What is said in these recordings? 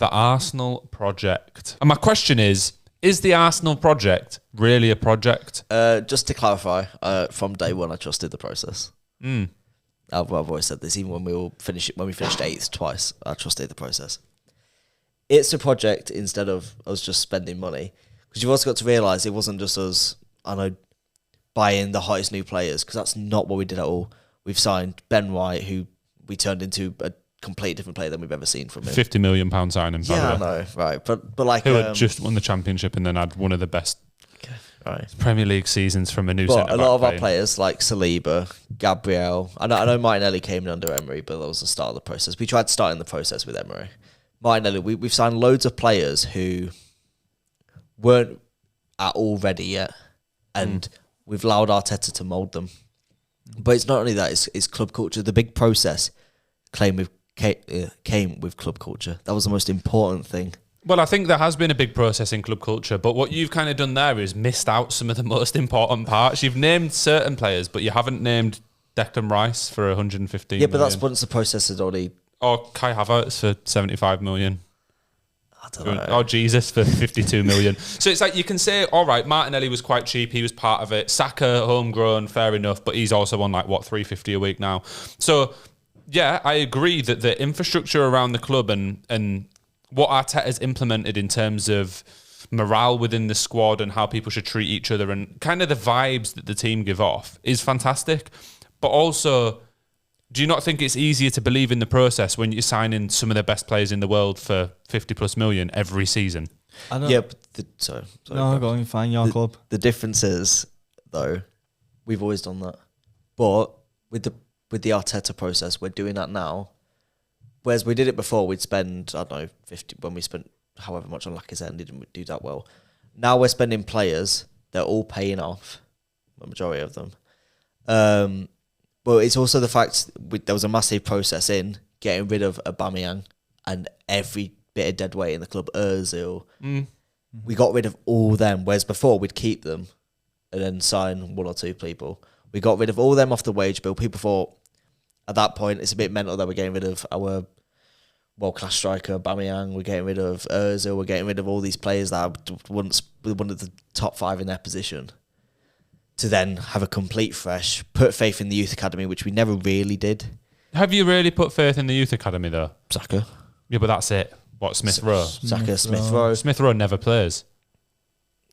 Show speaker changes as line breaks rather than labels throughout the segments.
The Arsenal project. And my question is the Arsenal project really a project?
Just to clarify, from day one, I trusted the process. I've always said this, even when we finished 8th twice, I trusted the process. It's a project instead of us just spending money. Because you've also got to realise it wasn't just us, buying the hottest new players, because that's not what we did at all. We've signed Ben White, who we turned into a completely different player than we've ever seen from him.
£50 million signing, by the way.
I know, right. But like...
Who had just won the Championship and then had one of the best Premier League seasons from a new centre-back.
But a lot of our players, like Saliba, Gabriel... I know Martinelli came in under Emery, but that was the start of the process. We tried starting the process with Emery. Martinelli, we've signed loads of players who weren't at all ready yet, and we've allowed Arteta to mould them. But it's not only that, it's club culture. The big process came with club culture. That was the most important thing.
Well, I think there has been a big process in club culture, but what you've kind of done there is missed out some of the most important parts. You've named certain players, but you haven't named Declan Rice for 115 million.
Yeah, but that's once the process has already...
Or Kai Havertz for 75 million.
I don't know.
Or Jesus for 52 million. So it's like you can say, all right, Martinelli was quite cheap. He was part of it. Saka, homegrown, fair enough. But he's also on $350 a week now. So, yeah, I agree that the infrastructure around the club and what Arteta's implemented in terms of morale within the squad and how people should treat each other and kind of the vibes that the team give off is fantastic. But also... do you not think it's easier to believe in the process when you're signing some of the best players in the world for 50 plus million every season?
Yeah, but sorry.
No, go on, fine, your club.
The difference is, though, we've always done that. But with the Arteta process, we're doing that now. Whereas we did it before, we'd spend, 50, when we spent however much on Lacazette and didn't do that well. Now we're spending players, they're all paying off, the majority of them. But it's also the fact there was a massive process in getting rid of Aubameyang and every bit of dead weight in the club, Ozil. We got rid of all them, whereas before we'd keep them and then sign one or two people. We got rid of all them off the wage bill. People thought at that point it's a bit mental that we're getting rid of our world-class striker, Aubameyang. We're getting rid of Ozil. We're getting rid of all these players that are once one of the top 5 in their position. To then have a complete fresh, put faith in the youth academy, which we never really did.
Have you really put faith in the youth academy, though?
Saka.
Yeah, but that's it. What, Smith Rowe?
Saka, Smith Rowe.
Smith Rowe never plays.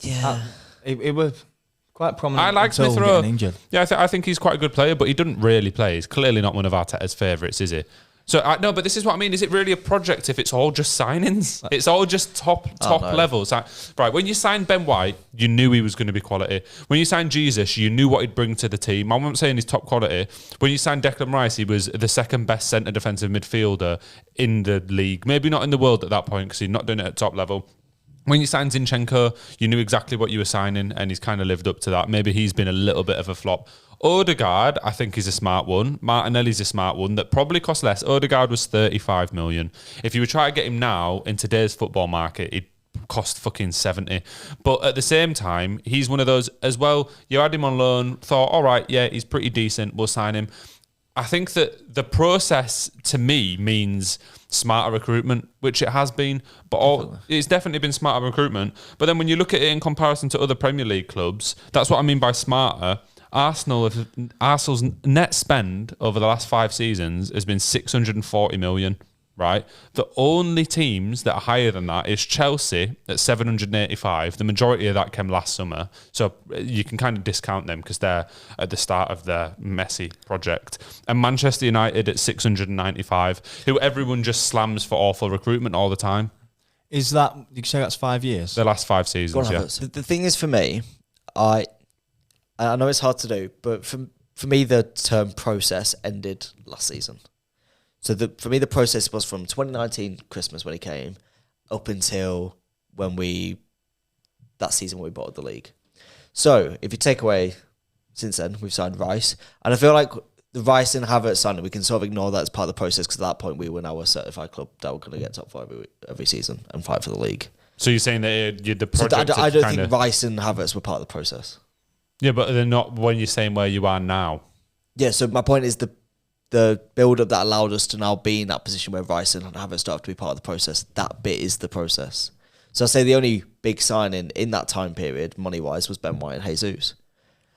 Yeah.
It was quite prominent.
I like
until
Smith Rowe.
getting injured.
Yeah, I think he's quite a good player, but he doesn't really play. He's clearly not one of Arteta's favourites, is he? So, no, but this is what I mean. Is it really a project if it's all just signings? It's all just top levels. Right, when you signed Ben White, you knew he was going to be quality. When you signed Jesus, you knew what he'd bring to the team. I'm not saying he's top quality. When you signed Declan Rice, he was the second best centre defensive midfielder in the league. Maybe not in the world at that point because he's not doing it at top level. When you signed Zinchenko, you knew exactly what you were signing and he's kind of lived up to that. Maybe he's been a little bit of a flop. Odegaard, I think, is a smart one. Martinelli's a smart one that probably costs less. Odegaard was 35 million. If you were trying to get him now in today's football market, it'd cost fucking 70. But at the same time, he's one of those as well. You had him on loan, thought, all right, yeah, he's pretty decent, we'll sign him. I think that the process to me means smarter recruitment, which it has been, but it's definitely been smarter recruitment. But then when you look at it in comparison to other Premier League clubs, that's what I mean by smarter. Arsenal's net spend over the last 5 seasons has been 640 million, right? The only teams that are higher than that is Chelsea at 785. The majority of that came last summer. So you can kind of discount them because they're at the start of their messy project. And Manchester United at 695, who everyone just slams for awful recruitment all the time.
Is that, you say that's 5 years?
The last 5 seasons, yeah.
The thing is, for me, I know it's hard to do, but for me, the term process ended last season. So for me, the process was from 2019 Christmas when he came up until that season when we bought the league. So if you take away, since then, we've signed Rice. And I feel like the Rice and Havertz signing, we can sort of ignore that as part of the process because at that point, we were now a certified club that were going to get top 5 every season and fight for the league.
So you're saying that the project...
So I don't think Rice and Havertz were part of the process.
Yeah, but they're not when you're saying where you are now.
Yeah, so my point is the the build up that allowed us to now be in that position where Rice and Havertz don't have to be part of the process. That bit is the process. So I say the only big signing in that time period, money wise, was Ben White and Jesus.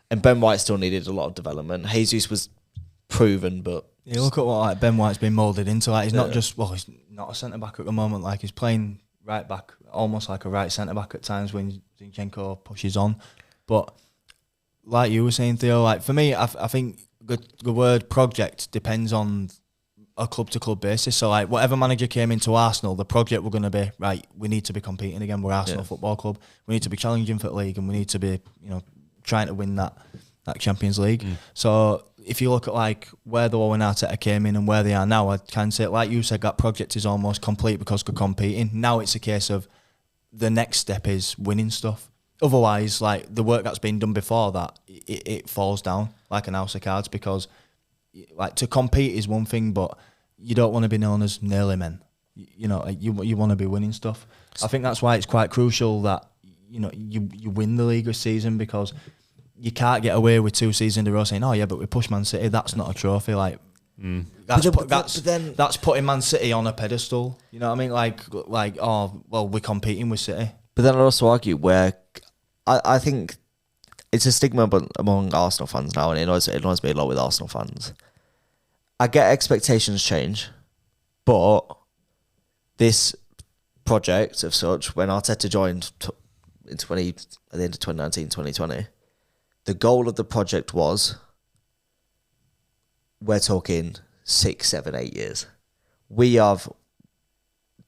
And Ben White still needed a lot of development. Jesus was proven, but
you look at what like Ben White's been moulded into. Like he's not just he's not a centre back at the moment. Like he's playing right back, almost like a right centre back at times when Zinchenko pushes on. But like you were saying, Theo, like for me, I think the word project depends on a club to club basis. So like whatever manager came into Arsenal, the project were going to be right. We need to be competing again. We're Arsenal Football Club. We need to be challenging for the league, and we need to be trying to win that Champions League. So if you look at like where the Owen Arteta came in and where they are now, I can say, like you said, that project is almost complete because we're competing. Now it's a case of the next step is winning stuff. Otherwise, like the work that's been done before that, it falls down like an house of cards because like to compete is one thing, but you don't want to be known as nearly men. You want to be winning stuff. I think that's why it's quite crucial that you win the league this season because you can't get away with 2 seasons in a row saying, "Oh yeah, but we pushed Man City." That's not a trophy. Like that's putting Man City on a pedestal. You know what I mean? Like oh well, we're competing with City.
But then I'd also argue where I think it's a stigma among Arsenal fans now, and it annoys me a lot with Arsenal fans. I get expectations change, but this project of such, when Arteta joined at the end of 2019, 2020, the goal of the project was, we're talking 6, 7, 8 years. We have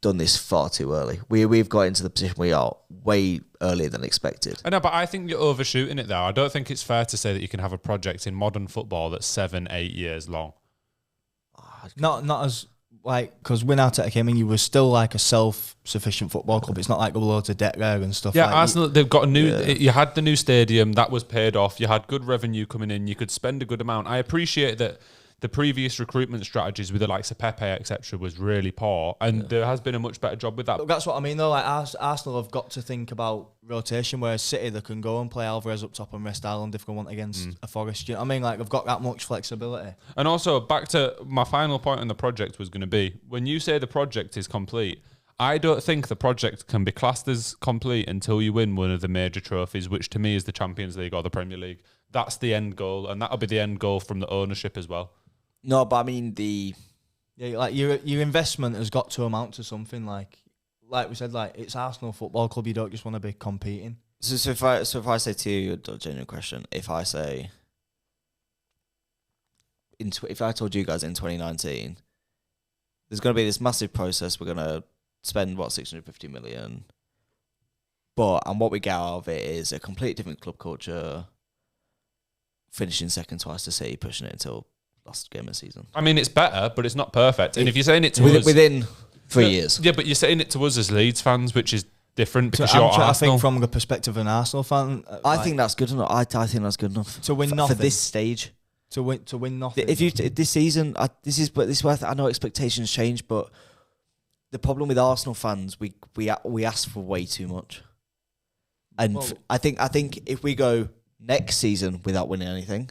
done this far too early. We've got into the position we are way earlier than expected.
I know, but I think you're overshooting it there. I don't think it's fair to say that you can have a project in modern football that's 7, 8 years long.
Not as like because when Arteta came in, you were still like a self-sufficient football club. It's not like loads of debt there and stuff.
Yeah,
like
Arsenal, they've got a new. You had the new stadium that was paid off. You had good revenue coming in. You could spend a good amount. I appreciate that. The previous recruitment strategies with the likes of Pepe, etc., was really poor, and there has been a much better job with that.
But that's what I mean, though. Like Arsenal have got to think about rotation, whereas City they can go and play Alvarez up top and rest Haaland if they want against a Forest. You know what I mean? Like they've got that much flexibility.
And also, back to my final point on the project was going to be when you say the project is complete. I don't think the project can be classed as complete until you win one of the major trophies, which to me is the Champions League or the Premier League. That's the end goal, and that'll be the end goal from the ownership as well.
No, but I mean
like your investment has got to amount to something. Like we said, like it's Arsenal Football Club. You don't just want to be competing.
So if I say to you a genuine question, if I say if I told you guys in 2019, there's going to be this massive process. We're going to spend 650 million, and what we get out of it is a completely different club culture. Finishing second twice to City, pushing it until last game of the season.
I mean, it's better, but it's not perfect. And if you're saying it to us
within 3 years,
yeah, but you're saying it to us as Leeds fans, which is different because
so
you're
Arsenal. I think
Arsenal.
from the perspective of an Arsenal fan,
I think that's good enough. I think that's good enough
to win
for
nothing
for this stage.
To win nothing.
If this season, this is where I know expectations change, but the problem with Arsenal fans, we ask for way too much, and I think if we go next season without winning anything.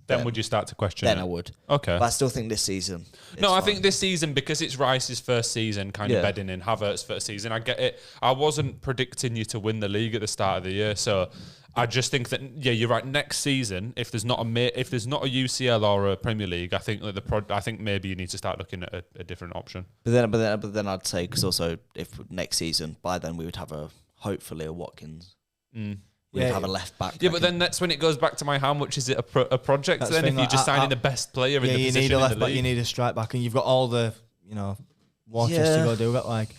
Then would you start to question
Then
it?
I would.
Okay.
But I still think this season.
No, I think this season, because it's Rice's first season, kind of bedding in Havertz's first season, I get it. I wasn't predicting you to win the league at the start of the year, so I just think that, yeah, you're right. Next season, if there's not a UCL or a Premier League, I think I think maybe you need to start looking at a different option.
But then I'd say, because also if next season, by then we would have hopefully a Watkins. We'd have a left back.
Yeah, but then that's when it goes back to how much is it a project
That's
then?
the
if
thing,
you're just
like,
signing the best player in the position
you need a left
in the
back,
league.
you need a strike back, and you've got all the watches to go do that. Like,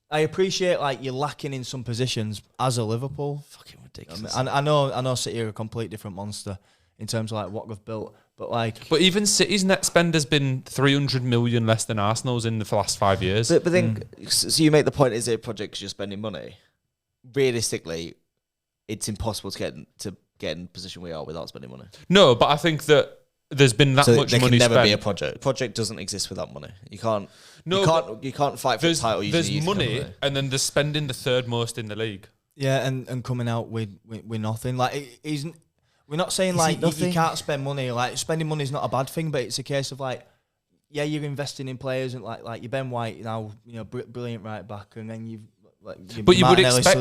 I appreciate you're lacking in some positions as a Liverpool.
Fucking ridiculous.
I know City are a complete different monster in terms of what they've built, but
even City's net spend has been 300 million less than Arsenal's in the last 5 years.
But then, so you make the point: is it a project because you're spending money? Realistically, it's impossible to get in the position we are without spending money.
No, but I think that there's been that much
there
money
can never
spent.
be a project. Project doesn't exist without money. You can't.
No,
you can't fight for the title.
There's
using
money, and then there's spending the third most in the league.
yeah, and coming out with nothing. We're not saying like you can't spend money. Like spending money is not a bad thing, but it's a case of like, yeah, you're investing in players and like your Ben White now, brilliant right back, and then you've.
But you would expect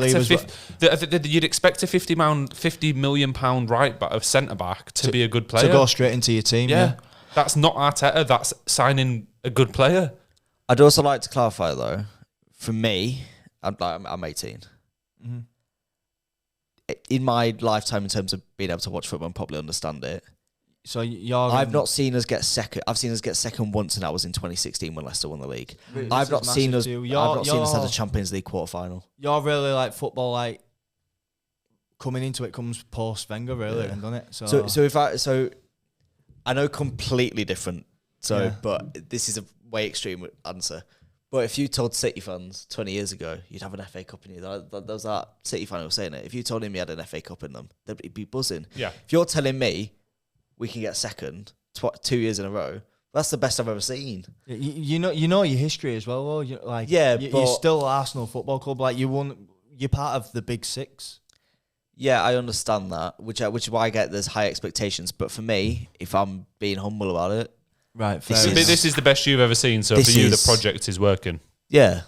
you'd expect a £50 million right back of centre back to be a good player
to go straight into your team. Yeah,
that's not Arteta. That's signing a good player.
I'd also like to clarify though. For me, I'm 18. Mm-hmm. In my lifetime, in terms of being able to watch football and probably understand it.
So
I've not seen us get second. I've seen us get second once, and that was in 2016 when Leicester won the league. I've not seen us have a Champions League quarter final.
You're really like football, like coming into it comes post Wenger, really, doesn't it?
So I know completely different. But this is a way extreme answer. But if you told City fans 20 years ago you'd have an FA Cup in you, there was that City fan who was saying it. If you told him he had an FA Cup in them, they'd be buzzing.
Yeah.
If you're telling me we can get second 2 years in a row, that's the best I've ever seen.
You know your history as well, though. You're still Arsenal Football Club. Like you're part of the Big Six.
Yeah, I understand that, which is why I get there's high expectations. But for me, if I'm being humble about it,
right,
this is the best you've ever seen. So for you, the project is working.
Yeah,